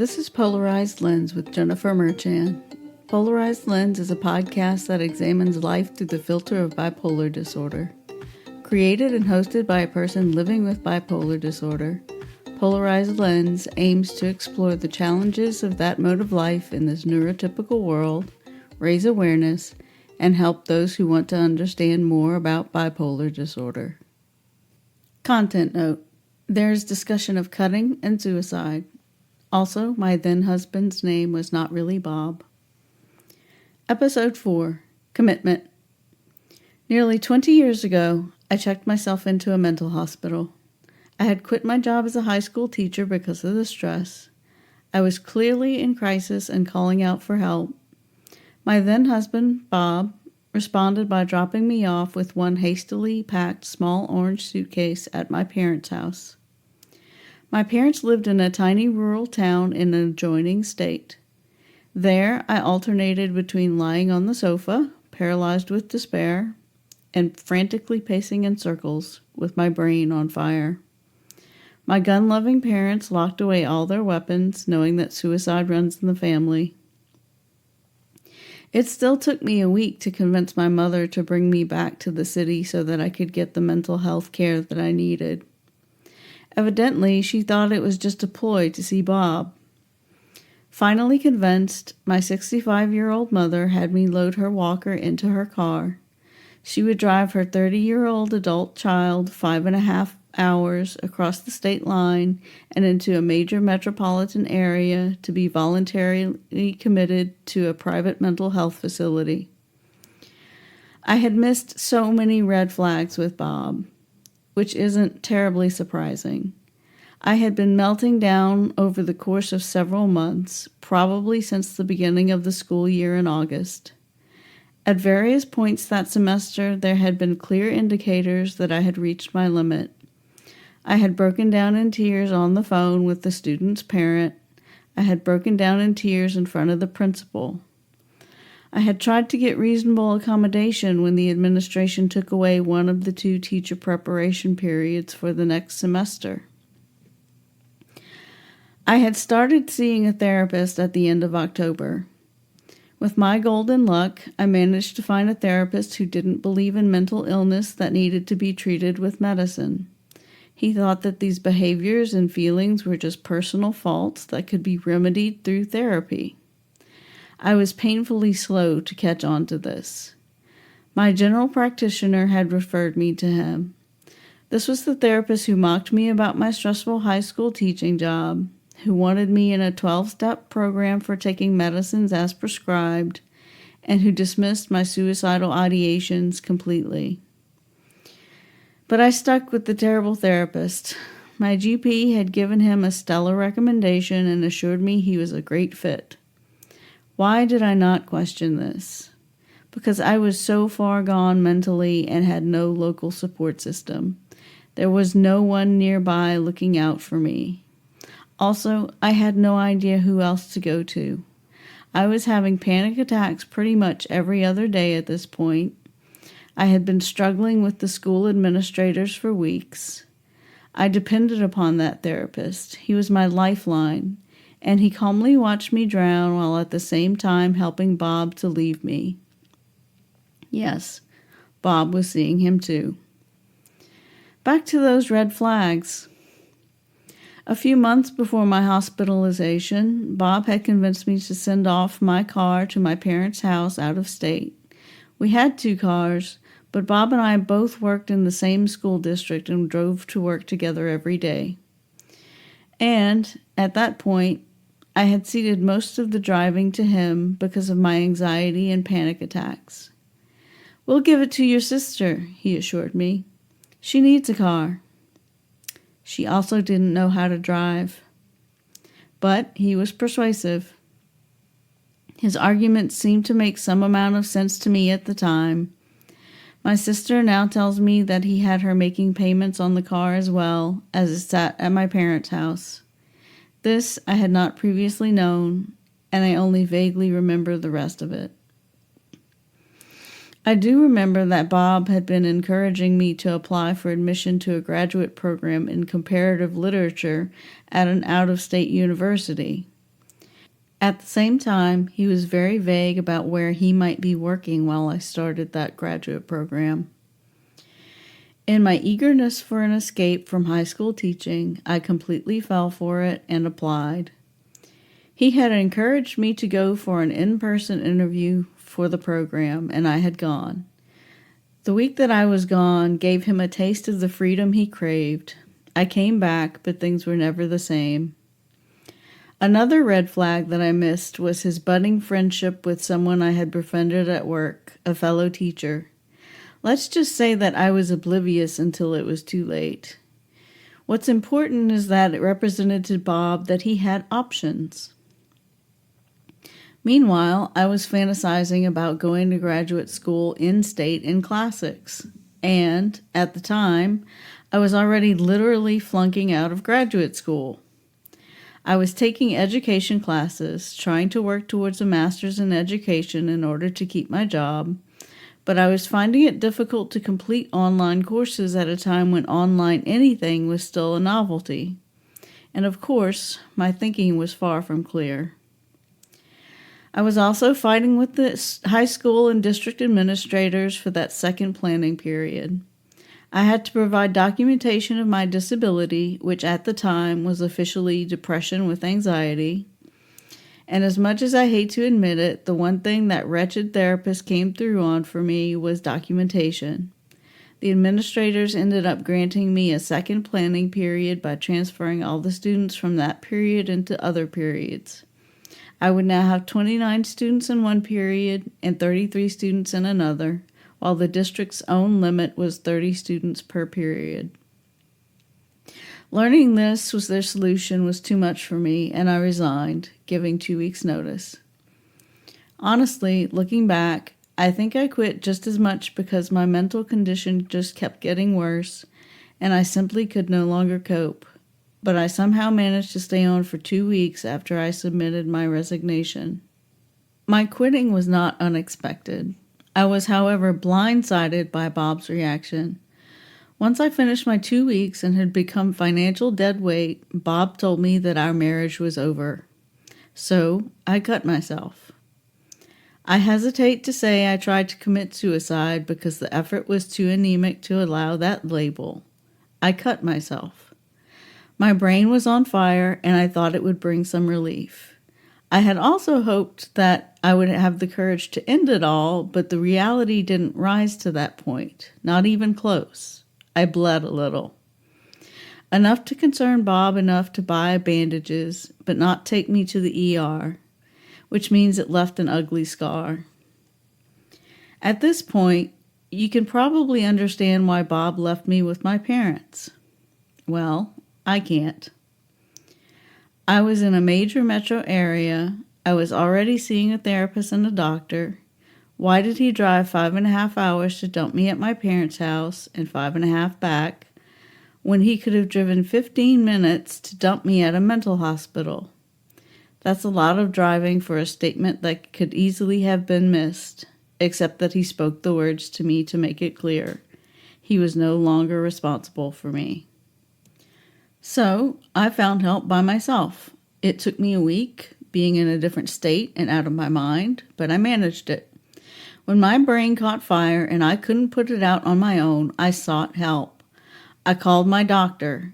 This is Polarized Lens with Jennifer Merchan. Polarized Lens is a podcast that examines life through the filter of bipolar disorder. Created and hosted by a person living with bipolar disorder, Polarized Lens aims to explore the challenges of that mode of life in this neurotypical world, raise awareness, and help those who want to understand more about bipolar disorder. Content note: there is discussion of cutting and suicide. Also, my then-husband's name was not really Bob. Episode 4. Commitment. Nearly 20 years ago, I checked myself into a mental hospital. I had quit my job as a high school teacher because of the stress. I was clearly in crisis and calling out for help. My then-husband, Bob, responded by dropping me off with one hastily packed small orange suitcase at my parents' house. My parents lived in a tiny rural town in an adjoining state. There, I alternated between lying on the sofa, paralyzed with despair, and frantically pacing in circles, with my brain on fire. My gun-loving parents locked away all their weapons, knowing that suicide runs in the family. It still took me a week to convince my mother to bring me back to the city so that I could get the mental health care that I needed. Evidently, she thought it was just a ploy to see Bob. Finally convinced, my 65-year-old mother had me load her walker into her car. She would drive her 30-year-old adult child 5.5 hours across the state line and into a major metropolitan area to be voluntarily committed to a private mental health facility. I had missed so many red flags with Bob, which isn't terribly surprising. I had been melting down over the course of several months, probably since the beginning of the school year in August. At various points that semester, there had been clear indicators that I had reached my limit. I had broken down in tears on the phone with the student's parent. I had broken down in tears in front of the principal. I had tried to get reasonable accommodation when the administration took away one of the 2 teacher preparation periods for the next semester. I had started seeing a therapist at the end of October. With my golden luck, I managed to find a therapist who didn't believe in mental illness that needed to be treated with medicine. He thought that these behaviors and feelings were just personal faults that could be remedied through therapy. I was painfully slow to catch on to this. My general practitioner had referred me to him. This was the therapist who mocked me about my stressful high school teaching job, who wanted me in a 12-step program for taking medicines as prescribed, and who dismissed my suicidal ideations completely. But I stuck with the terrible therapist. My GP had given him a stellar recommendation and assured me he was a great fit. Why did I not question this? Because I was so far gone mentally and had no local support system. There was no one nearby looking out for me. Also, I had no idea who else to go to. I was having panic attacks pretty much every other day at this point. I had been struggling with the school administrators for weeks. I depended upon that therapist. He was my lifeline, and he calmly watched me drown while at the same time helping Bob to leave me. Yes, Bob was seeing him too. Back to those red flags. A few months before my hospitalization, Bob had convinced me to send off my car to my parents' house out of state. We had 2 cars, but Bob and I both worked in the same school district and drove to work together every day. And, at that point, I had ceded most of the driving to him because of my anxiety and panic attacks. "We'll give it to your sister," he assured me. "She needs a car." She also didn't know how to drive. But he was persuasive. His arguments seemed to make some amount of sense to me at the time. My sister now tells me that he had her making payments on the car as well, as it sat at my parents' house. This I had not previously known, and I only vaguely remember the rest of it. I do remember that Bob had been encouraging me to apply for admission to a graduate program in comparative literature at an out-of-state university. At the same time, he was very vague about where he might be working while I started that graduate program. In my eagerness for an escape from high school teaching, I completely fell for it and applied. He had encouraged me to go for an in-person interview for the program, and I had gone. The week that I was gone gave him a taste of the freedom he craved. I came back, but things were never the same. Another red flag that I missed was his budding friendship with someone I had befriended at work, a fellow teacher. Let's just say that I was oblivious until it was too late. What's important is that it represented to Bob that he had options. Meanwhile, I was fantasizing about going to graduate school in-state in classics. And, at the time, I was already literally flunking out of graduate school. I was taking education classes, trying to work towards a master's in education in order to keep my job, but I was finding it difficult to complete online courses at a time when online anything was still a novelty. And of course, my thinking was far from clear. I was also fighting with the high school and district administrators for that second planning period. I had to provide documentation of my disability, which at the time was officially depression with anxiety. And as much as I hate to admit it, the one thing that wretched therapist came through on for me was documentation. The administrators ended up granting me a second planning period by transferring all the students from that period into other periods. I would now have 29 students in one period and 33 students in another, while the district's own limit was 30 students per period. Learning this was their solution was too much for me, and I resigned, giving 2 weeks' notice. Honestly, looking back, I think I quit just as much because my mental condition just kept getting worse, and I simply could no longer cope. But I somehow managed to stay on for 2 weeks after I submitted my resignation. My quitting was not unexpected. I was, however, blindsided by Bob's reaction. Once I finished my 2 weeks and had become financial dead weight, Bob told me that our marriage was over. So I cut myself. I hesitate to say I tried to commit suicide because the effort was too anemic to allow that label. I cut myself. My brain was on fire, and I thought it would bring some relief. I had also hoped that I would have the courage to end it all, but the reality didn't rise to that point, not even close. I bled a little. Enough to concern Bob enough to buy bandages, but not take me to the ER, which means it left an ugly scar. At this point, you can probably understand why Bob left me with my parents. Well, I can't. I was in a major metro area. I was already seeing a therapist and a doctor. Why did he drive 5.5 hours to dump me at my parents' house and 5.5 back when he could have driven 15 minutes to dump me at a mental hospital? That's a lot of driving for a statement that could easily have been missed, except that he spoke the words to me to make it clear. He was no longer responsible for me. So I found help by myself. It took me a week, being in a different state and out of my mind, but I managed it. When my brain caught fire and I couldn't put it out on my own, I sought help. I called my doctor.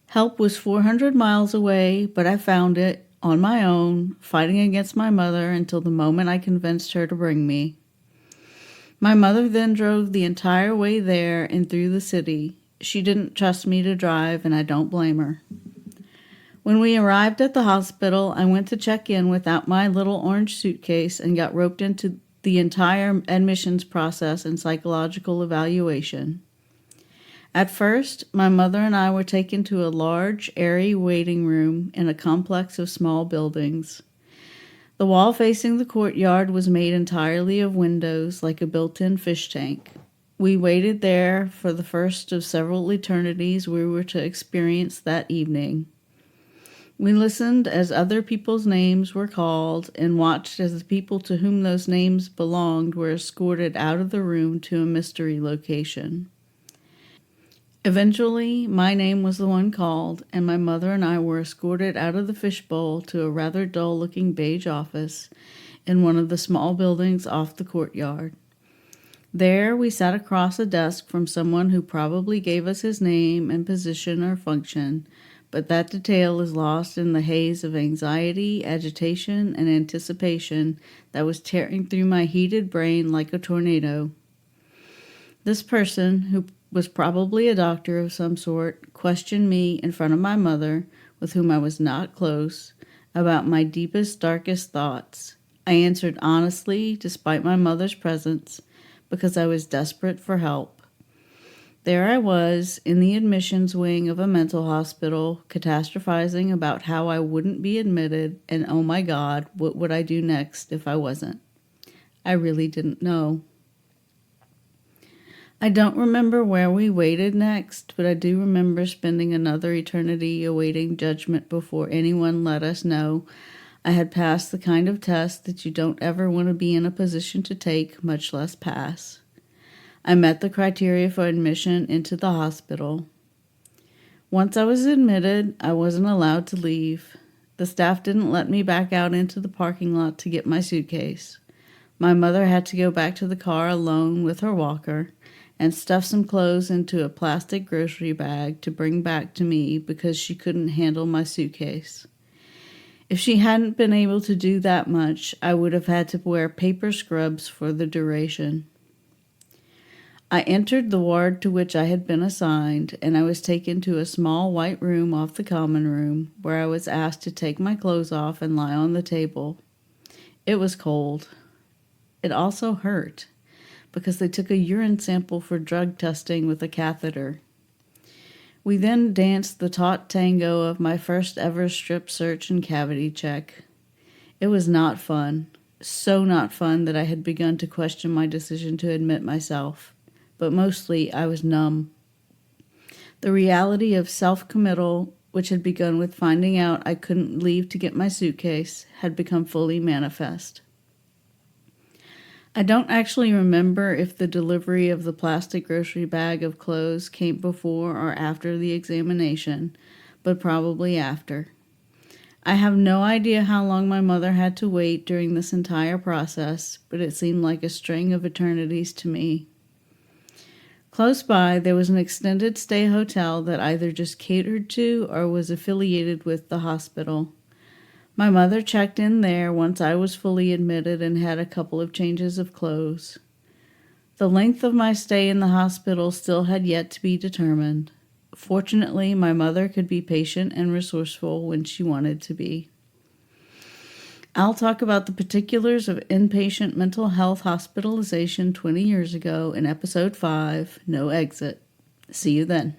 Help was 400 miles away, but I found it on my own, fighting against my mother until the moment I convinced her to bring me. My mother then drove the entire way there and through the city. She didn't trust me to drive, and I don't blame her. When we arrived at the hospital, I went to check in without my little orange suitcase and got roped into the entire admissions process and psychological evaluation. At first, my mother and I were taken to a large, airy waiting room in a complex of small buildings. The wall facing the courtyard was made entirely of windows, like a built-in fish tank. We waited there for the first of several eternities we were to experience that evening. We listened as other people's names were called and watched as the people to whom those names belonged were escorted out of the room to a mystery location. Eventually, my name was the one called, and my mother and I were escorted out of the fishbowl to a rather dull-looking beige office in one of the small buildings off the courtyard. There, we sat across a desk from someone who probably gave us his name and position or function, but that detail is lost in the haze of anxiety, agitation, and anticipation that was tearing through my heated brain like a tornado. This person, who was probably a doctor of some sort, questioned me in front of my mother, with whom I was not close, about my deepest, darkest thoughts. I answered honestly, despite my mother's presence, because I was desperate for help. There I was, in the admissions wing of a mental hospital, catastrophizing about how I wouldn't be admitted, and oh my God, what would I do next if I wasn't? I really didn't know. I don't remember where we waited next, but I do remember spending another eternity awaiting judgment before anyone let us know I had passed the kind of test that you don't ever want to be in a position to take, much less pass. I met the criteria for admission into the hospital. Once I was admitted, I wasn't allowed to leave. The staff didn't let me back out into the parking lot to get my suitcase. My mother had to go back to the car alone with her walker and stuff some clothes into a plastic grocery bag to bring back to me because she couldn't handle my suitcase. If she hadn't been able to do that much, I would have had to wear paper scrubs for the duration. I entered the ward to which I had been assigned, and I was taken to a small white room off the common room, where I was asked to take my clothes off and lie on the table. It was cold. It also hurt, because they took a urine sample for drug testing with a catheter. We then danced the taut tango of my first ever strip search and cavity check. It was not fun, so not fun that I had begun to question my decision to admit myself, but mostly I was numb. The reality of self-committal, which had begun with finding out I couldn't leave to get my suitcase, had become fully manifest. I don't actually remember if the delivery of the plastic grocery bag of clothes came before or after the examination, but probably after. I have no idea how long my mother had to wait during this entire process, but it seemed like a string of eternities to me. Close by, there was an extended stay hotel that either just catered to or was affiliated with the hospital. My mother checked in there once I was fully admitted and had a couple of changes of clothes. The length of my stay in the hospital still had yet to be determined. Fortunately, my mother could be patient and resourceful when she wanted to be. I'll talk about the particulars of inpatient mental health hospitalization 20 years ago in Episode 5, No Exit. See you then.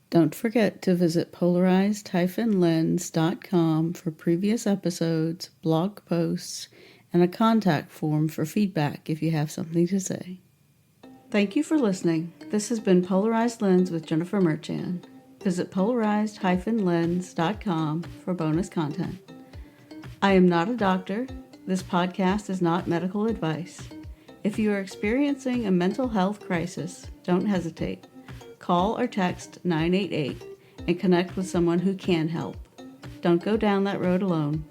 Don't forget to visit polarized-lens.com for previous episodes, blog posts, and a contact form for feedback if you have something to say. Thank you for listening. This has been Polarized Lens with Jennifer Merchan. Visit polarized-lens.com for bonus content. I am not a doctor. This podcast is not medical advice. If you are experiencing a mental health crisis, don't hesitate. Call or text 988 and connect with someone who can help. Don't go down that road alone.